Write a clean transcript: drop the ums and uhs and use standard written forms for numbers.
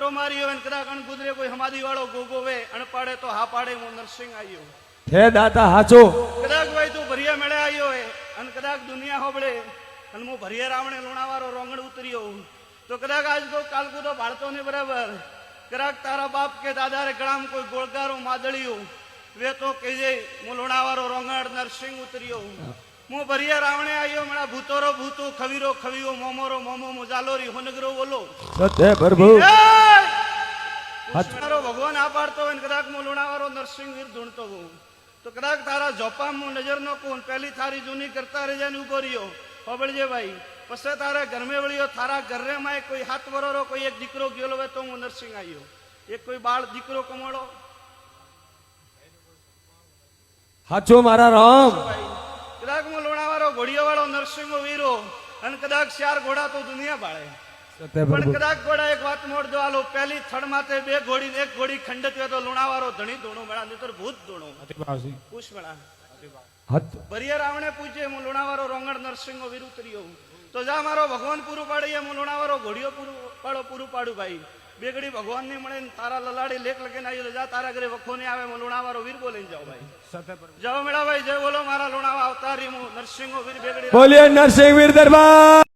પટ્ટો માર્યો અને કદાચ અણ ગુજરે કોઈ હમાદી વાળો ગોગો વે અણ પાડે તો હા પાડે હું નરસિંહ આવ્યો હે દાતા હાચો કદાચ ભાઈ તું ભરિયા મેળે આવ્યો હે અને કદાચ દુનિયા હોબળે અને હું ભરિયા રાવણે લુણાવારો રોંગણ ઉતર્યો તો કદાચ આજ તો કાલકુ તો બાળતો ને બરાબર કદાચ તારા બાપ કે દાદા રે ગળામાં કોઈ ગોળગારો માદળ્યો વે તો કેજે હું લુણાવારો રોંગણ નરસિંહ ઉતર્યો હું ભરિયા રાવણે આવ્યો મારા ભૂતોરો ભૂતો ખવીરો ખવીઓ મોમોરો મોમો મુજાલોરી હોનગરો બોલો સત્ય પ્રભુ મારો ભગવાન આ પાડતો હોય ને કદાચ હું લુણાવારો નરસિંહ વીર ધૂણતો હોઉં તો કદાચ તારા જોપામાં હું નજર નો કહું પહેલી થારી જૂની કરતા રેજાને ઉભો રહ્યો હોબળજે ભાઈ પછી તારા ઘરમે વળ્યો તારા ઘરે માં કોઈ હાથ વરોરો કોઈ એક દીકરો ગયેલો હોય તો હું નરસિંહ આવ્યો એક કોઈ બાળ દીકરો કમાડો હાચો મારા રામ કદાચ હું લુણાવારો ઘોડિયા વાળો નરસિંહ વીરો અને કદાચ 4 ઘોડા તો દુનિયા બાળે સત્ય પણ પ્રભુ કદાચ ઘોડા એક વાત મોડજો આલો પહેલી થડ માથે 2 ઘોડી ને 1 ઘોડી ખંડત હોય તો લુણાવારો ધણી ધૂણો મેળા નહીતર ભૂત ધૂણો પૂછ મેળા ભરિયા રાવણે પૂછે હું લુણાવારો રોંગણ નરસિંહ વીર ઉતર્યો તો જા મારો ભગવાન પૂરું પાડીએ હું લુણાવારો ઘોડિયો પૂરું પાડું ભાઈ બેગડી ભગવાન ની મળે તારા લલાડી લેખ લખીને આવ્યો જા તારા ઘરે વખો ને આવે હું લુણાવારો વીર બોલીને જાઓ ભાઈ જાઓ મેળા ભાઈ જય બોલો મારા લુણાવા અવતારી હું નરસિંહ વીર બેગડી બોલીએ નરસિંહ વીર દરબાર